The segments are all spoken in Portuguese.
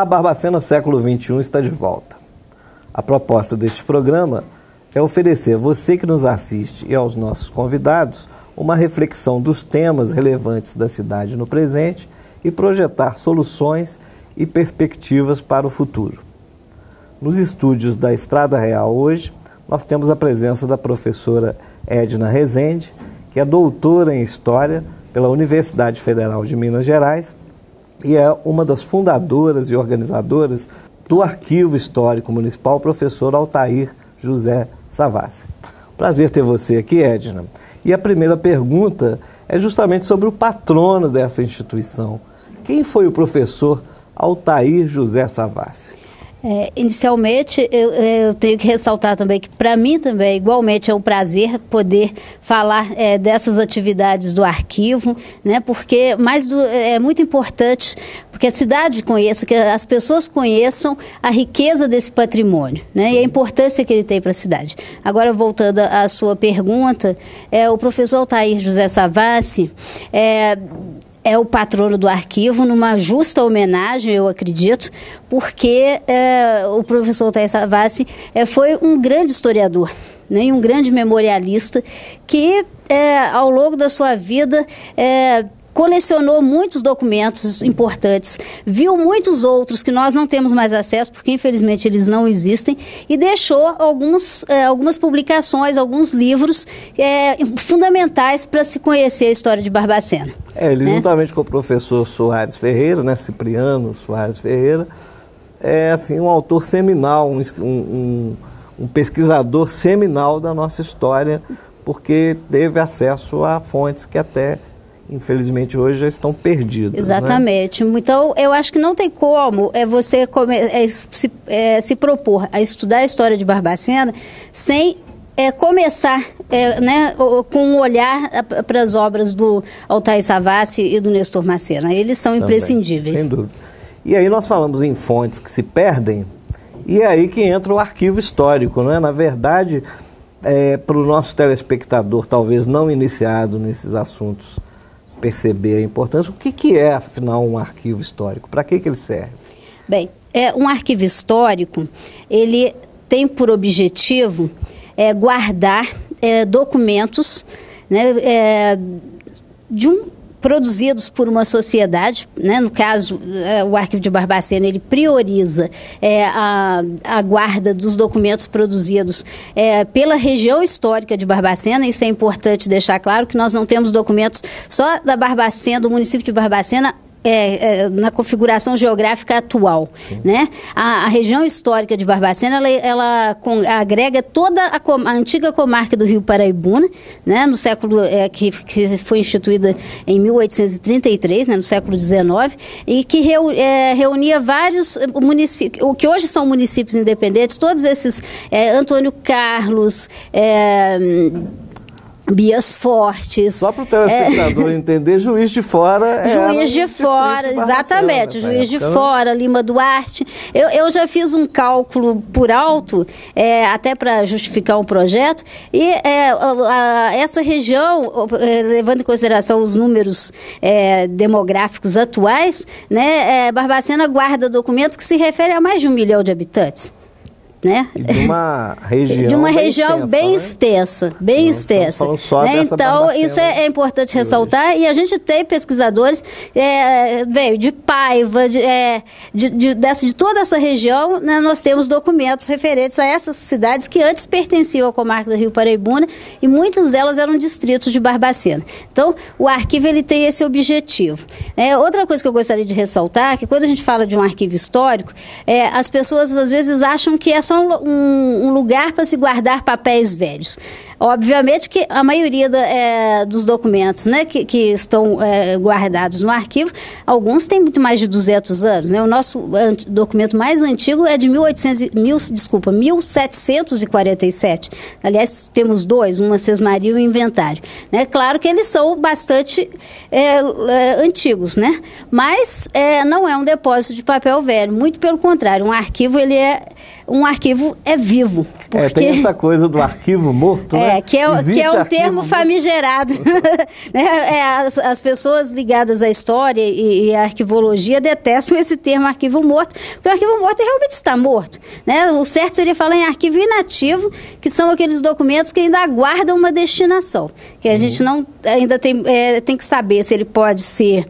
Olá, Barbacena Século XXI está de volta. A proposta deste programa é oferecer a você que nos assiste e aos nossos convidados uma reflexão dos temas relevantes da cidade no presente e projetar soluções e perspectivas para o futuro. Nos estúdios da Estrada Real hoje, nós temos a presença da professora Edna Rezende, que é doutora em História pela Universidade Federal de Minas Gerais e é uma das fundadoras e organizadoras do Arquivo Histórico Municipal, professor Altair José Savassi. Prazer ter você aqui, Edna. E a primeira pergunta é justamente sobre o patrono dessa instituição. Quem foi o professor Altair José Savassi? Inicialmente, eu tenho que ressaltar também que, para mim também, igualmente, é um prazer poder falar dessas atividades do arquivo, né, porque é muito importante porque a cidade conheça, que as pessoas conheçam a riqueza desse patrimônio, né, e a importância que ele tem para a cidade. Agora, voltando à sua pergunta, o professor Altair José Savassi é o patrono do arquivo, numa justa homenagem, eu acredito, porque o professor Altair Savassi foi um grande historiador, né, e um grande memorialista que, ao longo da sua vida, colecionou muitos documentos importantes, viu muitos outros que nós não temos mais acesso, porque infelizmente eles não existem, e deixou algumas publicações, alguns livros fundamentais para se conhecer a história de Barbacena. Ele, juntamente com o professor Soares Ferreira, né, Cipriano Soares Ferreira, é assim, um autor seminal, um pesquisador seminal da nossa história, porque teve acesso a fontes que até, infelizmente, hoje já estão perdidas. Exatamente. Né? Então, eu acho que não tem como você se propor a estudar a história de Barbacena sem começar com um olhar para as obras do Altair Savassi e do Nestor Macena. Eles são também imprescindíveis. Sem dúvida. E aí nós falamos em fontes que se perdem, e é aí que entra o arquivo histórico, né? Na verdade, para o nosso telespectador, talvez não iniciado nesses assuntos, perceber a importância, o que é, afinal, um arquivo histórico? Para que ele serve? Bem, um arquivo histórico, ele tem por objetivo guardar documentos, né, produzidos por uma sociedade, né? No caso, o Arquivo de Barbacena, ele prioriza a guarda dos documentos produzidos pela região histórica de Barbacena. Isso é importante deixar claro, que nós não temos documentos só da Barbacena, do município de Barbacena, na configuração geográfica atual, né? A região histórica de Barbacena, ela agrega toda a antiga comarca do Rio Paraibuna, né? No século que foi instituída em 1833, né? No século XIX, e que reunia vários municípios, o que hoje são municípios independentes, todos esses, Antônio Carlos, Bias Fortes. Só para o telespectador entender, Juiz de Fora Juiz de Fora, exatamente. Juiz de Fora, Lima Duarte. Eu já fiz um cálculo por alto, até para justificar um projeto, e essa região, levando em consideração os números demográficos atuais, né, Barbacena guarda documentos que se referem a mais de 1 milhão de habitantes. Né? E de uma região bem extensa, bem extensa. Né? Então, isso é importante ressaltar. E a gente tem pesquisadores de Paiva, de toda essa região, né? Nós temos documentos referentes a essas cidades que antes pertenciam à comarca do Rio Paraibuna, e muitas delas eram distritos de Barbacena. Então, o arquivo, ele tem esse objetivo. Outra coisa que eu gostaria de ressaltar é que, quando a gente fala de um arquivo histórico, as pessoas às vezes acham que é só um lugar para se guardar papéis velhos. Obviamente que a maioria dos documentos, né, que estão guardados no arquivo, alguns têm muito mais de 200 anos. Né? O nosso documento mais antigo é de 1747. Aliás, temos dois, uma Sesmaria e um Inventário. Né? Claro que eles são bastante antigos, né? Mas não é um depósito de papel velho. Muito pelo contrário, um arquivo, ele é um arquivo é vivo. Porque... tem essa coisa do arquivo morto, né? Que é um termo famigerado. As pessoas ligadas à história e à arquivologia detestam esse termo arquivo morto, porque o arquivo morto realmente está morto, né? O certo seria falar em arquivo inativo, que são aqueles documentos que ainda aguardam uma destinação, que a gente não ainda tem que saber se ele pode ser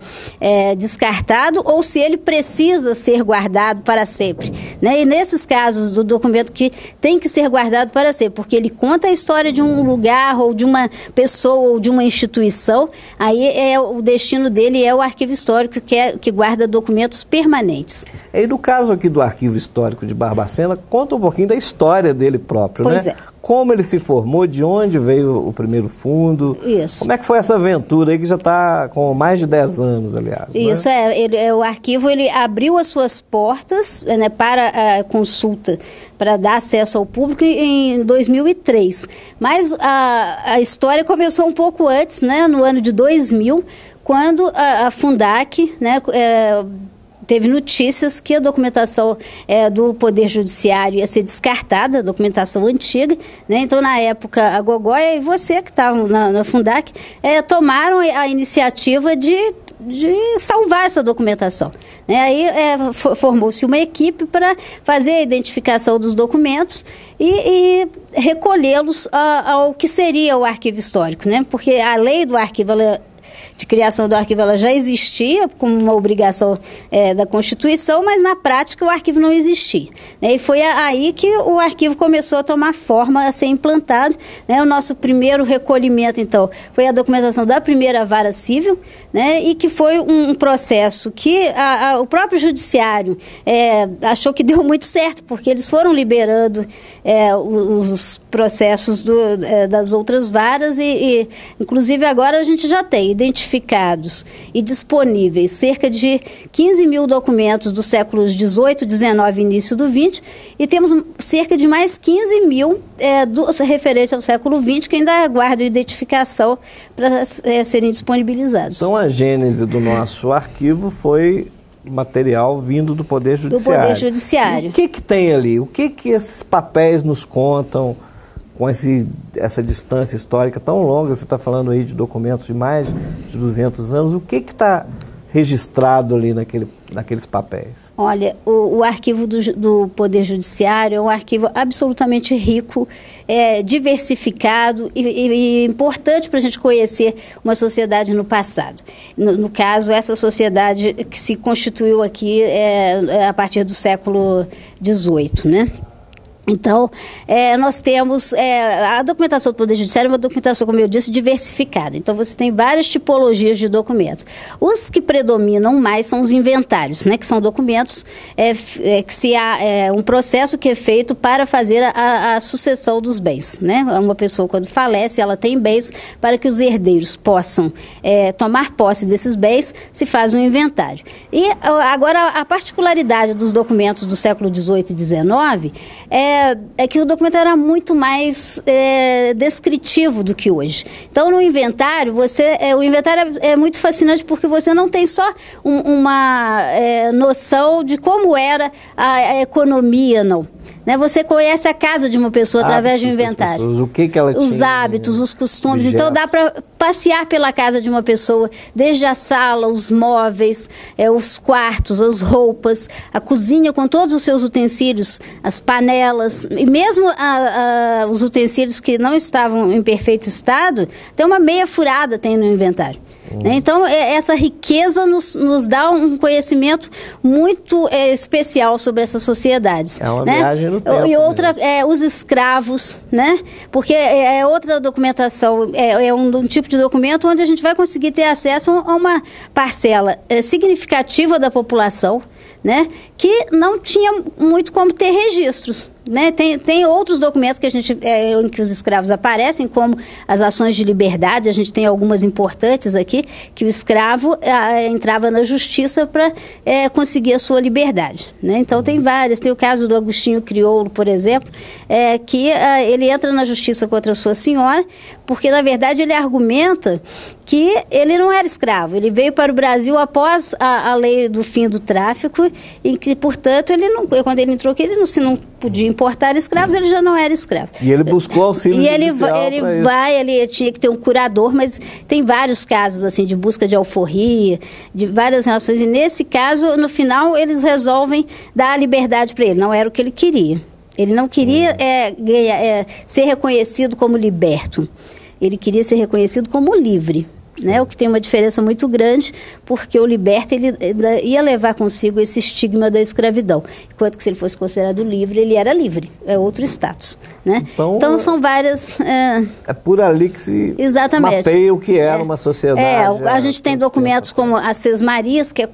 descartado ou se ele precisa ser guardado para sempre, né? E nesses casos do documento que tem que ser guardado para sempre, porque ele conta a história de um lugar ou de uma pessoa ou de uma instituição, aí o destino dele é o arquivo histórico, que guarda documentos permanentes. E no caso aqui do arquivo histórico de Barbacena, conta um pouquinho da história dele próprio, pois né? Como ele se formou, de onde veio o primeiro fundo. Isso. Como é que foi essa aventura aí, que já está com mais de 10 anos, aliás. Isso, né? O arquivo ele abriu as suas portas, né, para a consulta, para dar acesso ao público em 2003. Mas a história começou um pouco antes, né, no ano de 2000, quando a Fundac, né, teve notícias que a documentação do Poder Judiciário ia ser descartada, a documentação antiga, né? Então, na época, a Gogóia e você que estavam na Fundac tomaram a iniciativa de salvar essa documentação, né? Aí formou-se uma equipe para fazer a identificação dos documentos e recolhê-los ao que seria o arquivo histórico, né? Porque a lei do arquivo, de criação do arquivo, ela já existia como uma obrigação da Constituição, mas na prática o arquivo não existia, né? E foi aí que o arquivo começou a tomar forma, a ser implantado, né? O nosso primeiro recolhimento, então, foi a documentação da primeira vara civil, né? E que foi um processo que o próprio judiciário achou que deu muito certo, porque eles foram liberando os processos das outras varas e inclusive agora a gente já tem identificados e disponíveis cerca de 15 mil documentos dos séculos 18, 19 e início do 20, e temos cerca de mais 15 mil referentes ao século 20 que ainda aguardam identificação para serem disponibilizados. Então a gênese do nosso arquivo foi material vindo do Poder Judiciário. Do Poder Judiciário. E o que tem ali? O que esses papéis nos contam com essa distância histórica tão longa? Você está falando aí de documentos de mais de 200 anos. O que está registrado ali naqueles papéis? Olha, o arquivo do Poder Judiciário é um arquivo absolutamente rico, diversificado e importante para a gente conhecer uma sociedade no passado. No caso, essa sociedade que se constituiu aqui a partir do século XVIII, né? Então, nós temos a documentação do Poder Judiciário, é uma documentação, como eu disse, diversificada. Então, você tem várias tipologias de documentos. Os que predominam mais são os inventários, né, que são documentos um processo que é feito para fazer a sucessão dos bens, né? Uma pessoa, quando falece, ela tem bens, para que os herdeiros possam tomar posse desses bens, se faz um inventário. E agora, a particularidade dos documentos do século XVIII e XIX é que o documento era muito mais descritivo do que hoje. Então, no inventário, o inventário é muito fascinante, porque você não tem só uma noção de como era a economia, não. Né? Você conhece a casa de uma pessoa através de um inventário. O que ela tinha, os hábitos, os costumes. objetos. Então, dá para passear pela casa de uma pessoa, desde a sala, os móveis, os quartos, as roupas, a cozinha com todos os seus utensílios, as panelas, e mesmo os utensílios que não estavam em perfeito estado, tem uma meia furada tem no inventário. Então, essa riqueza nos dá um conhecimento muito especial sobre essas sociedades. É uma viagem no tempo. E outra, os escravos, né? Porque outra documentação, um tipo de documento onde a gente vai conseguir ter acesso a uma parcela significativa da população, né? Que não tinha muito como ter registros. né? Tem outros documentos que em que os escravos aparecem, como as ações de liberdade. A gente tem algumas importantes aqui, que o escravo entrava na justiça para conseguir a sua liberdade, né? Então tem várias. Tem o caso do Agostinho Crioulo, por exemplo, que ele entra na justiça contra a sua senhora, porque na verdade ele argumenta que ele não era escravo. Ele veio para o Brasil após a lei do fim do tráfico, em que, portanto, quando ele entrou aqui, ele não podia importar escravos, ele já não era escravo. E ele buscou auxílio judicial. Ele tinha que ter um curador, mas tem vários casos assim de busca de alforria, de várias relações, e nesse caso, no final, eles resolvem dar a liberdade para ele. Não era o que ele queria. Ele não queria ser reconhecido como liberto. Ele queria ser reconhecido como livre, né? O que tem uma diferença muito grande, porque o liberto ele ia levar consigo esse estigma da escravidão, enquanto que se ele fosse considerado livre, ele era livre, é outro status, né? Então são várias... É por ali que se mapeia o que era uma sociedade. A gente tem documentos como as Sesmarias, que é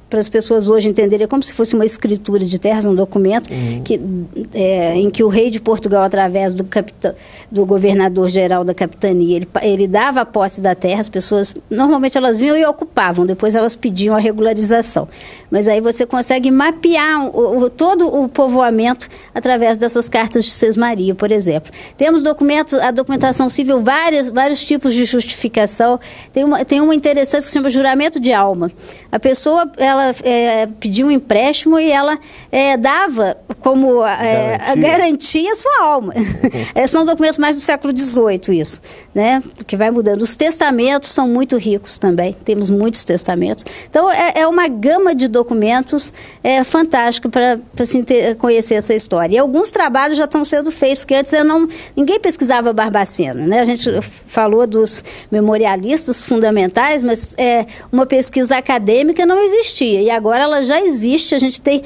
para as pessoas hoje entenderem, como se fosse uma escritura de terras, um documento em que o rei de Portugal, através do governador-geral da capitania, ele dava a posse da terra. As pessoas, normalmente elas vinham e ocupavam, depois elas pediam a regularização. Mas aí você consegue mapear todo o povoamento através dessas cartas de Sesmaria, por exemplo. Temos documentos, a documentação civil, vários tipos de justificação. Tem uma interessante que se chama juramento de alma. A pessoa, ela pediu um empréstimo e ela dava como garantia a sua alma. São documentos mais do século XVIII, isso, né? Porque vai mudando. Os testamentos são muito ricos também, temos muitos testamentos. Então, é uma gama de documentos fantástica para se conhecer essa história. E alguns trabalhos já estão sendo feitos, porque antes ninguém pesquisava Barbacena, né? A gente falou dos memorialistas fundamentais, mas uma pesquisa acadêmica não existia, e agora ela já existe. A gente tem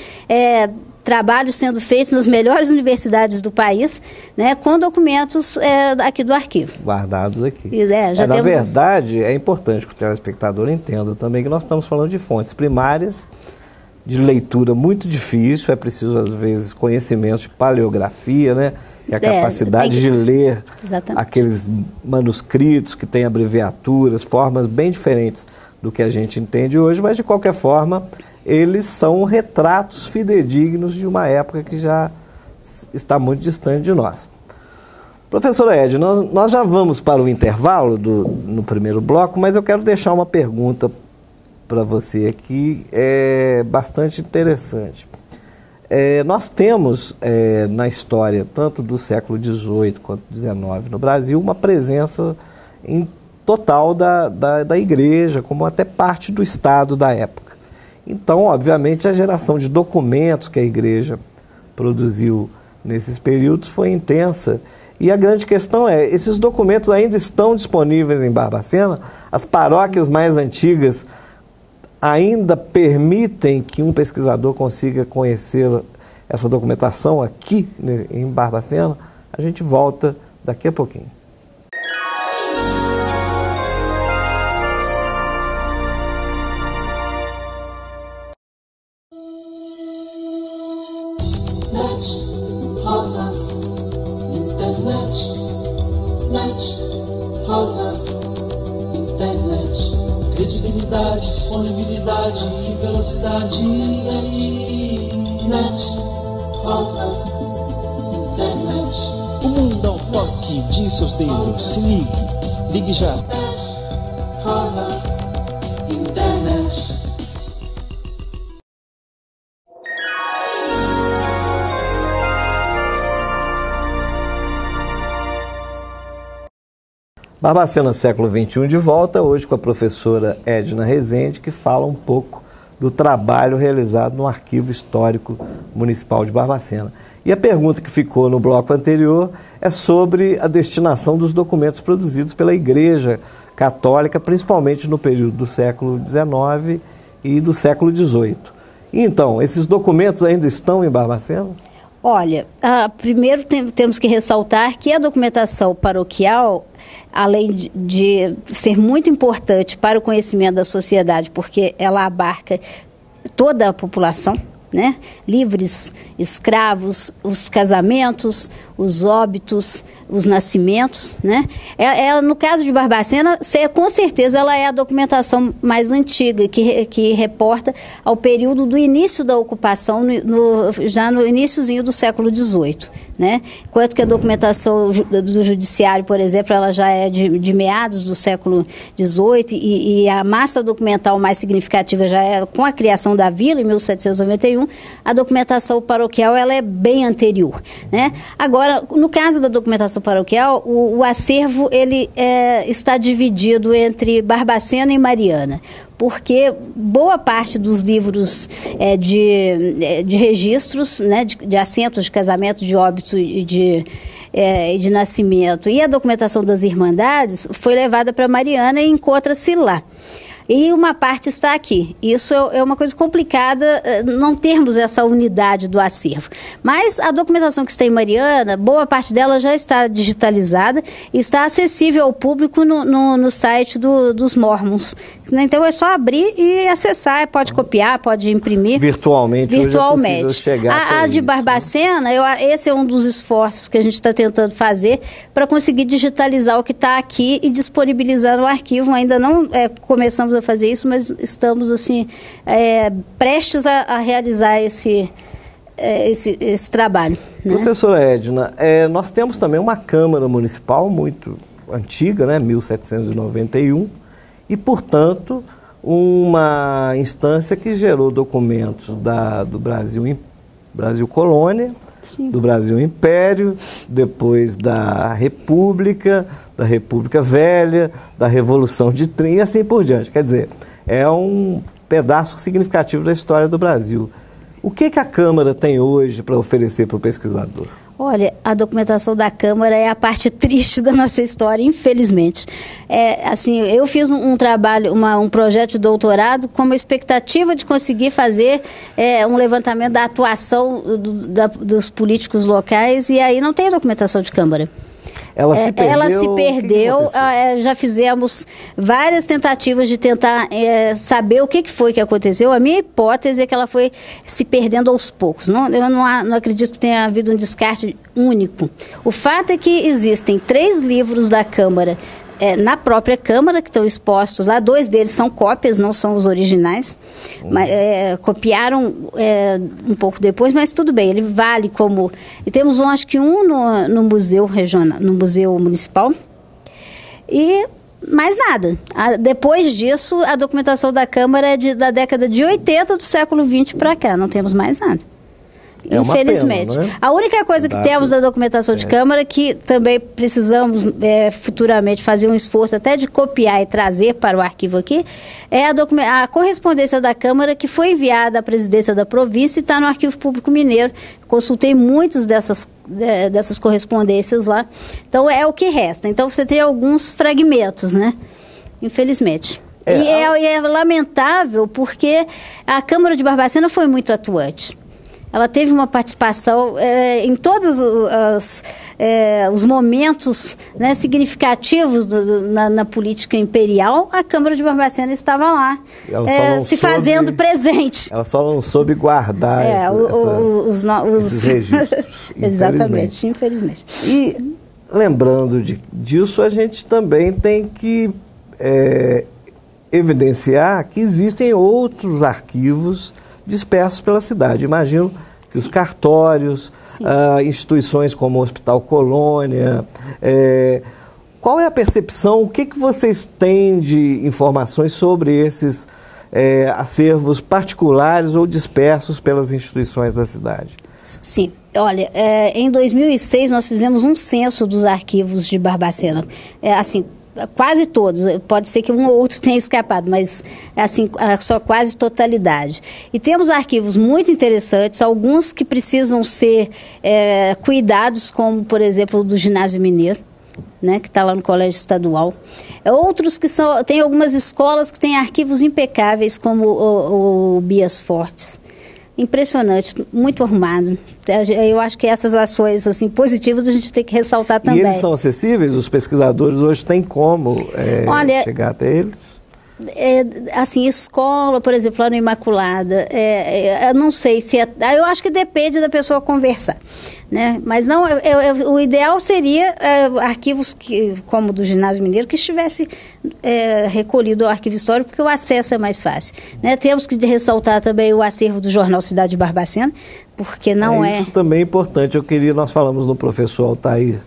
trabalhos sendo feitos nas melhores universidades do país, né, com documentos aqui do arquivo. Guardados aqui. Na verdade, é importante que o telespectador entenda também que nós estamos falando de fontes primárias, de leitura muito difícil, é preciso, às vezes, conhecimentos de paleografia, né? E a capacidade de ler aqueles manuscritos que têm abreviaturas, formas bem diferentes do que a gente entende hoje, mas de qualquer forma eles são retratos fidedignos de uma época que já está muito distante de nós. Professora Ed, nós já vamos para o intervalo no primeiro bloco, mas eu quero deixar uma pergunta para você aqui, bastante interessante. Nós temos na história, tanto do século XVIII quanto XIX no Brasil, uma presença total da igreja, como até parte do Estado da época. Então, obviamente, a geração de documentos que a igreja produziu nesses períodos foi intensa. E a grande questão esses documentos ainda estão disponíveis em Barbacena? As paróquias mais antigas ainda permitem que um pesquisador consiga conhecer essa documentação aqui em Barbacena? A gente volta daqui a pouquinho. Credibilidade, disponibilidade e velocidade. Net, rosas, internet. O mundo ao toque de seus dedos. Se ligue, ligue já. Rosas, internet. Barbacena, século XXI, de volta, hoje com a professora Edna Rezende, que fala um pouco do trabalho realizado no Arquivo Histórico Municipal de Barbacena. E a pergunta que ficou no bloco anterior é sobre a destinação dos documentos produzidos pela Igreja Católica, principalmente no período do século XIX e do século XVIII. Então, esses documentos ainda estão em Barbacena? Olha, primeiro temos que ressaltar que a documentação paroquial, além de ser muito importante para o conhecimento da sociedade, porque ela abarca toda a população, né? Livres, escravos, os casamentos, os óbitos, os nascimentos, né? No caso de Barbacena, com certeza ela é a documentação mais antiga, que reporta ao período do início da ocupação, já no iniciozinho do século XVIII, né? Enquanto que a documentação do judiciário, por exemplo, ela já é de meados do século XVIII e a massa documental mais significativa já é com a criação da vila, em 1791, a documentação paroquial ela é bem anterior, né? Agora, no caso da documentação paroquial, o acervo ele está dividido entre Barbacena e Mariana, porque boa parte dos livros de registros, né, de assentos de casamento, de óbito e de nascimento, e a documentação das irmandades foi levada para Mariana e encontra-se lá. E uma parte está aqui. Isso é uma coisa complicada, não termos essa unidade do acervo. Mas a documentação que está em Mariana, boa parte dela já está digitalizada e está acessível ao público no site dos Mormons. Então é só abrir e acessar, pode copiar, pode imprimir. Virtualmente. Hoje é possível chegar a de Barbacena, esse é um dos esforços que a gente está tentando fazer para conseguir digitalizar o que está aqui e disponibilizar no arquivo. Ainda não começamos a fazer isso, mas estamos assim prestes a realizar esse trabalho, né? Professora Edna, nós temos também uma Câmara Municipal muito antiga, né, 1791, e, portanto, uma instância que gerou documentos do Brasil Colônia, sim, do Brasil Império, depois da República Velha, da Revolução de 30 e assim por diante. Quer dizer, é um pedaço significativo da história do Brasil. O que a Câmara tem hoje para oferecer para o pesquisador? Olha, a documentação da Câmara é a parte triste da nossa história, infelizmente. Assim, eu fiz um trabalho, um projeto de doutorado com a expectativa de conseguir fazer um levantamento da atuação dos políticos locais, e aí não tem documentação de Câmara. Ela se perdeu. Ela se perdeu. Já fizemos várias tentativas de tentar saber o que foi que aconteceu. A minha hipótese é que ela foi se perdendo aos poucos. Eu não acredito que tenha havido um descarte único. O fato é que existem 3 livros da Câmara na própria Câmara, que estão expostos lá. 2 deles são cópias, não são os originais. Mas, copiaram um pouco depois, mas tudo bem, ele vale como... E temos acho que um no Museu Regional, no Museu Municipal. E mais nada. Depois disso, a documentação da Câmara é da década de 80 do século XX para cá, não temos mais nada. Infelizmente. Pena, não é? A única coisa que temos da documentação de Câmara, que também precisamos futuramente fazer um esforço até de copiar e trazer para o arquivo aqui, é a correspondência da Câmara, que foi enviada à presidência da província e está no Arquivo Público Mineiro. Consultei muitas dessas correspondências lá. Então é o que resta. Então você tem alguns fragmentos, né? Infelizmente. E é lamentável porque a Câmara de Barbacena foi muito atuante. Ela teve uma participação em todos os momentos, né, significativos na política imperial. A Câmara de Barbacena estava lá, fazendo presente. Ela só não soube guardar esses registros. Exatamente, infelizmente. E, lembrando disso, a gente também tem que evidenciar que existem outros arquivos dispersos pela cidade. Imagino que os cartórios, instituições como o Hospital Colônia, qual é a percepção, o que vocês têm de informações sobre esses acervos particulares ou dispersos pelas instituições da cidade? Sim. Olha, em 2006 nós fizemos um censo dos arquivos de Barbacena. Assim, quase todos, pode ser que um ou outro tenha escapado, mas assim, a sua quase totalidade. E temos arquivos muito interessantes, alguns que precisam ser cuidados, como, por exemplo, o do Ginásio Mineiro, né, que está lá no Colégio Estadual. Outros que tem algumas escolas que têm arquivos impecáveis, como o Bias Fortes. Impressionante, muito arrumado. Eu acho que essas ações assim, positivas a gente tem que ressaltar também. E eles são acessíveis? Os pesquisadores hoje têm como chegar até eles? assim, escola, por exemplo, lá no Imaculada, eu não sei se eu acho que depende da pessoa conversar, né? Mas não, o ideal seria arquivos como o do Ginásio Mineiro, que estivesse recolhido ao arquivo histórico, porque o acesso é mais fácil, né? Temos que ressaltar também o acervo do jornal Cidade de Barbacena, porque não Isso também é importante. Nós falamos no professor Altair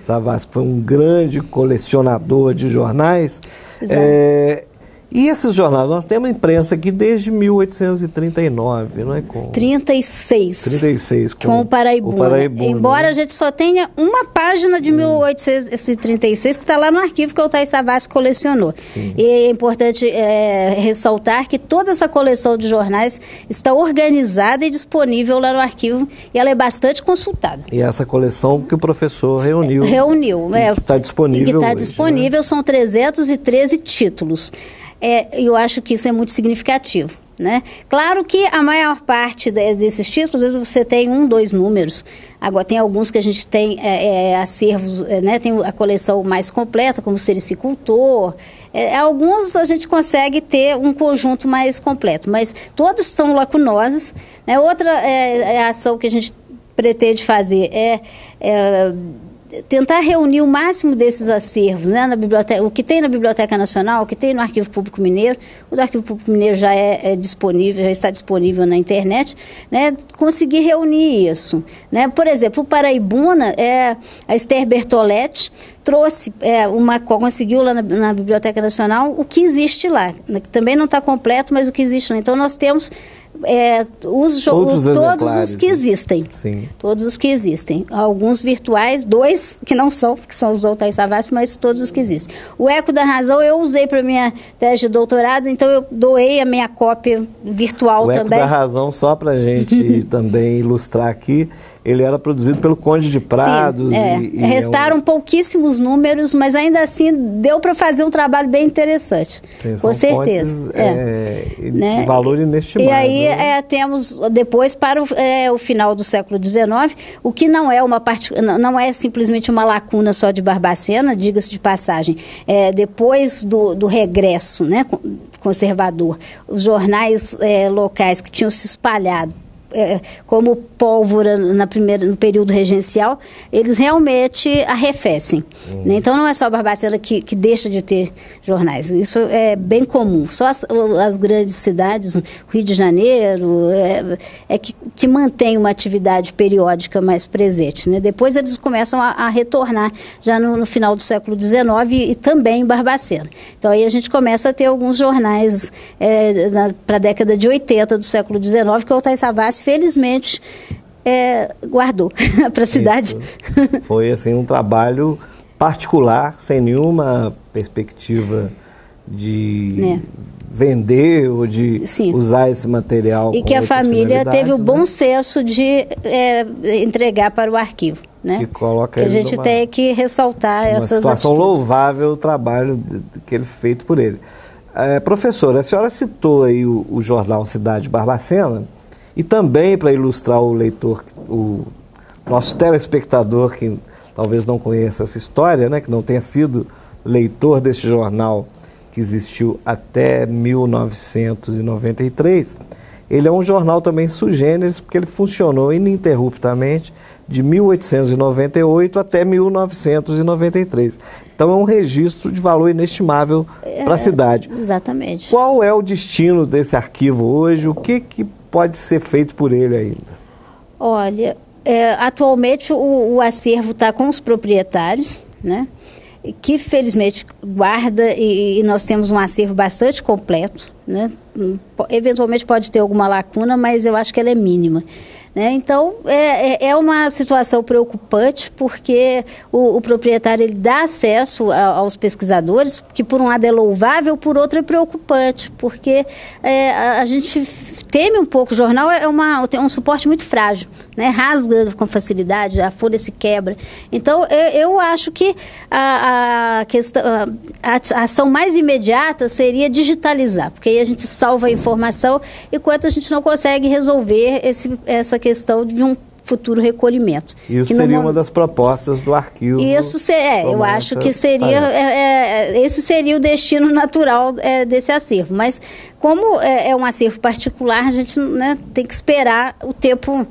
Savassi, que foi um grande colecionador de jornais. E esses jornais, nós temos imprensa aqui desde 1839, não é? 36. Com o Paraibuna. Embora a gente só tenha uma página de 1836 que está lá no arquivo que o Altair Savassi colecionou. Sim. E é importante ressaltar que toda essa coleção de jornais está organizada e disponível lá no arquivo, e ela é bastante consultada. E essa coleção que o professor reuniu. Que está disponível. Que está disponível, né? São 313 títulos. Eu acho que isso é muito significativo, né? Claro que a maior parte desses títulos, às vezes você tem 1, 2 números. Agora, tem alguns que a gente tem acervos, né? Tem a coleção mais completa, como Sericicultor. Alguns a gente consegue ter um conjunto mais completo, mas todos são lacunosos, né? Outra ação que a gente pretende fazer tentar reunir o máximo desses acervos, né, na biblioteca, o que tem na Biblioteca Nacional, o que tem no Arquivo Público Mineiro. O do Arquivo Público Mineiro já disponível, já está disponível na internet, né, conseguir reunir isso, né? Por exemplo, o Paraibuna, a Esther Bertoletti trouxe, conseguiu lá na Biblioteca Nacional o que existe lá, né, que também não está completo, mas o que existe lá. Então nós temos todos os que existem. Sim. Todos os que existem. Alguns virtuais, 2 que não são, que são os do Altair Savassi, mas todos os que existem. O Eco da Razão eu usei para minha tese de doutorado, então eu doei a minha cópia virtual também. O Eco da Razão, só para a gente também ilustrar aqui, ele era produzido pelo Conde de Prados. Sim, restaram pouquíssimos números, mas ainda assim deu para fazer um trabalho bem interessante. Sim, com certeza. Né? Valor inestimável. E aí temos depois para o final do século XIX, o que não é simplesmente uma lacuna só de Barbacena, diga-se de passagem. Depois do regresso, né, conservador, os jornais locais que tinham se espalhado como pólvora no período regencial, eles realmente arrefecem. Né? Então não é só a Barbacena que deixa de ter jornais. Isso é bem comum. Só as grandes cidades, o Rio de Janeiro, que mantém uma atividade periódica mais presente. Né? Depois eles começam a retornar já no final do século XIX e também em Barbacena. Então aí a gente começa a ter alguns jornais para a década de 80 do século XIX que o Altair Savassi felizmente guardou para a cidade. Foi assim um trabalho particular, sem nenhuma perspectiva de vender ou de usar esse material. E que a família teve o bom senso de entregar para o arquivo. Né? Que a gente tem que ressaltar essas situação atitudes. Louvável o trabalho que ele feito por ele. Professora, a senhora citou aí o jornal Cidade de Barbacena, e também para ilustrar o leitor, o nosso telespectador que talvez não conheça essa história, né, que não tenha sido leitor desse jornal que existiu até 1993, ele é um jornal também sui generis, porque ele funcionou ininterruptamente de 1898 até 1993. Então é um registro de valor inestimável para a cidade. Exatamente. Qual é o destino desse arquivo hoje? O que pode ser feito por ele ainda? Olha, atualmente o acervo está com os proprietários, né? Que felizmente guarda e nós temos um acervo bastante completo, né? Eventualmente pode ter alguma lacuna, mas eu acho que ela é mínima. Né? Então, é uma situação preocupante, porque o proprietário ele dá acesso aos pesquisadores, que por um lado é louvável, por outro é preocupante, porque a gente teme um pouco. O jornal tem um suporte muito frágil, né? Rasga com facilidade, a folha se quebra. Então, eu acho que a ação mais imediata seria digitalizar, porque aí a gente salva a informação, enquanto a gente não consegue resolver essa questão de um futuro recolhimento. Isso seria uma das propostas do arquivo. Isso, eu acho que seria, esse seria o destino natural desse acervo. Mas como é um acervo particular, a gente, né, tem que esperar o tempo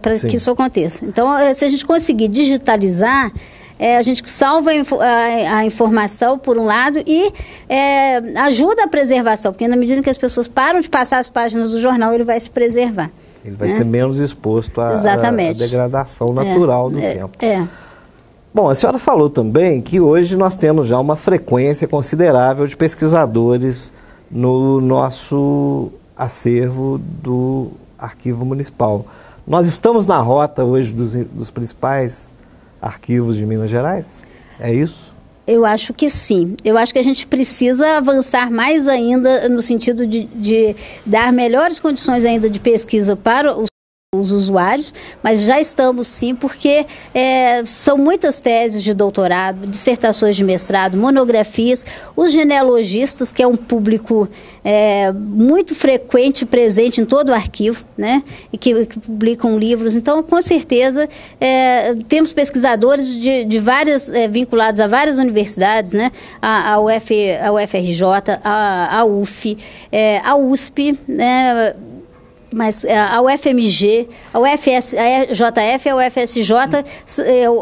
para que isso aconteça. Então, se a gente conseguir digitalizar, a gente salva a informação, por um lado, e ajuda a preservação, porque na medida que as pessoas param de passar as páginas do jornal, ele vai se preservar. Ele vai ser menos exposto à degradação natural do tempo. Bom, a senhora falou também que hoje nós temos já uma frequência considerável de pesquisadores no nosso acervo do Arquivo Municipal. Nós estamos na rota hoje dos principais arquivos de Minas Gerais? É isso? Eu acho que sim. Eu acho que a gente precisa avançar mais ainda no sentido de dar melhores condições ainda de pesquisa para os usuários, mas já estamos sim, porque são muitas teses de doutorado, dissertações de mestrado, monografias, os genealogistas, que é um público muito frequente, presente em todo o arquivo, né, e que publicam livros. Então, com certeza, temos pesquisadores de várias, vinculados a várias universidades, né, a UFRJ, a UF, a USP, né, mas a UFMG, a JF, a UFSJ,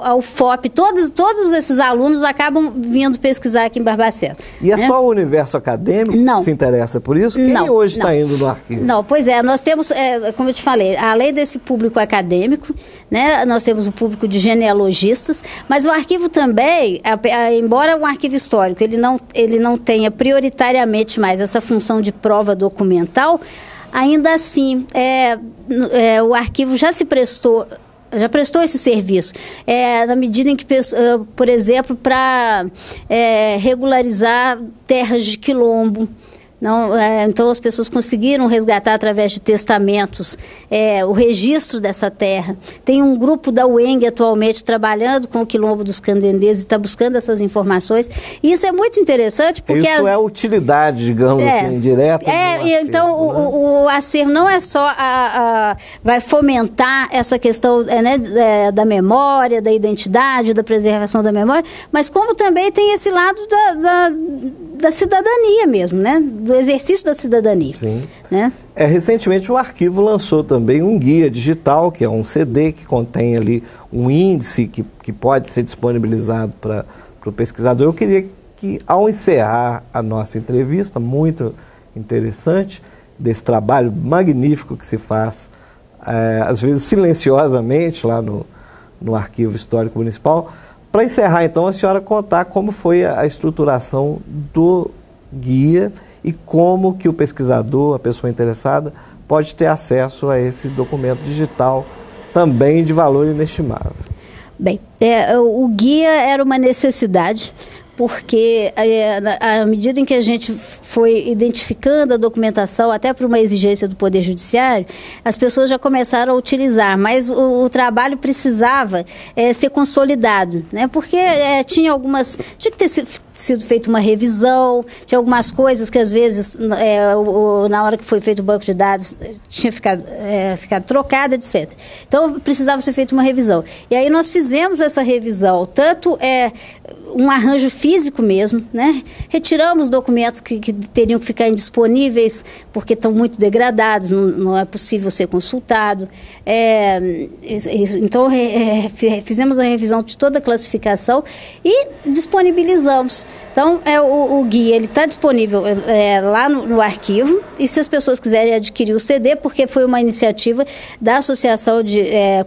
a UFOP, todos esses alunos acabam vindo pesquisar aqui em Barbacena. E é só o universo acadêmico que se interessa por isso? Quem hoje está indo no arquivo? Não, pois nós temos, como eu te falei, além desse público acadêmico, né, nós temos o público de genealogistas, mas o arquivo também, embora um arquivo histórico, ele não tenha prioritariamente mais essa função de prova documental, ainda assim, o arquivo já prestou esse serviço, na medida em que, por exemplo, para regularizar terras de quilombo. Então as pessoas conseguiram resgatar através de testamentos o registro dessa terra. Tem um grupo da UENG atualmente trabalhando com o quilombo dos Candendês e está buscando essas informações. E isso é muito interessante porque... Isso é utilidade, digamos assim, direta. Então o acervo não é só vai fomentar essa questão da memória, da identidade, da preservação da memória, mas como também tem esse lado da cidadania mesmo, né? Do exercício da cidadania. Sim. Né? Recentemente o arquivo lançou também um guia digital, que é um CD que contém ali um índice que pode ser disponibilizado para o pesquisador. Eu queria que, ao encerrar a nossa entrevista, muito interessante, desse trabalho magnífico que se faz, às vezes silenciosamente, lá no Arquivo Histórico Municipal, para encerrar, então, a senhora contar como foi a estruturação do guia e como que o pesquisador, a pessoa interessada, pode ter acesso a esse documento digital também de valor inestimável. Bem, o guia era uma necessidade, porque à medida em que a gente foi identificando a documentação, até por uma exigência do Poder Judiciário, as pessoas já começaram a utilizar, mas o trabalho precisava ser consolidado, né? Porque tinha que ter sido feita uma revisão, tinha algumas coisas que às vezes, na hora que foi feito o banco de dados, tinha ficado trocada, etc. Então, precisava ser feita uma revisão. E aí nós fizemos essa revisão, tanto um arranjo físico mesmo, né? Retiramos documentos que teriam que ficar indisponíveis porque estão muito degradados, não é possível ser consultado. Então, fizemos a revisão de toda a classificação e disponibilizamos. Então, o guia está disponível lá no arquivo, e se as pessoas quiserem adquirir o CD, porque foi uma iniciativa da Associação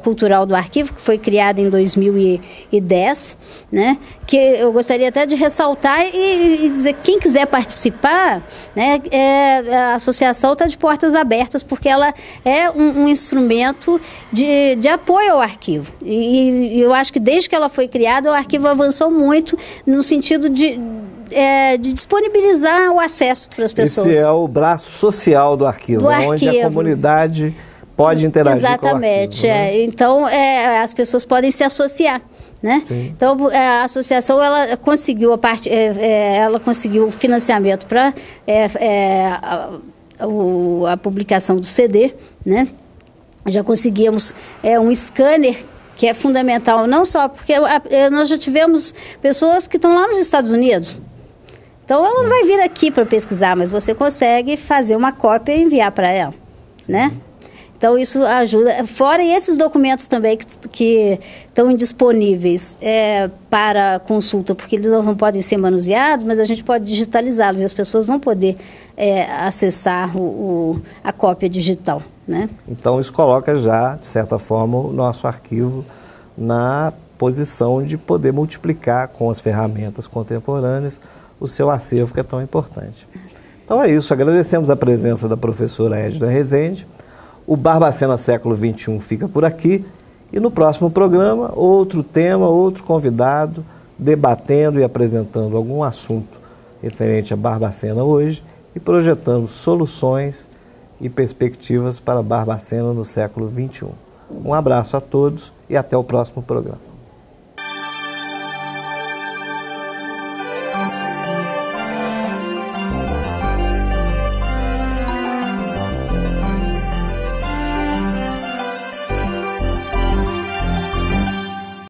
Cultural do Arquivo, que foi criada em 2010, né? Que eu gostaria até de ressaltar e dizer que quem quiser participar, né, a associação está de portas abertas, porque ela é um instrumento de apoio ao arquivo. E eu acho que desde que ela foi criada, o arquivo avançou muito no sentido de disponibilizar o acesso para as pessoas. Esse é o braço social do arquivo, onde a comunidade pode interagir com o arquivo. Né? Então, as pessoas podem se associar. Né? Então, a associação ela conseguiu o financiamento para a publicação do CD, né? Já conseguimos um scanner, que é fundamental, não só porque nós já tivemos pessoas que estão lá nos Estados Unidos. Então, ela não vai vir aqui para pesquisar, mas você consegue fazer uma cópia e enviar para ela, né? Então, isso ajuda. Fora esses documentos também que estão indisponíveis para consulta, porque eles não podem ser manuseados, mas a gente pode digitalizá-los e as pessoas vão poder acessar a cópia digital, né? Então, isso coloca já, de certa forma, o nosso arquivo na posição de poder multiplicar com as ferramentas contemporâneas o seu acervo, que é tão importante. Então é isso, agradecemos a presença da professora Edna Rezende. O Barbacena Século XXI fica por aqui e no próximo programa, outro tema, outro convidado, debatendo e apresentando algum assunto referente a Barbacena hoje e projetando soluções e perspectivas para Barbacena no século XXI. Um abraço a todos e até o próximo programa.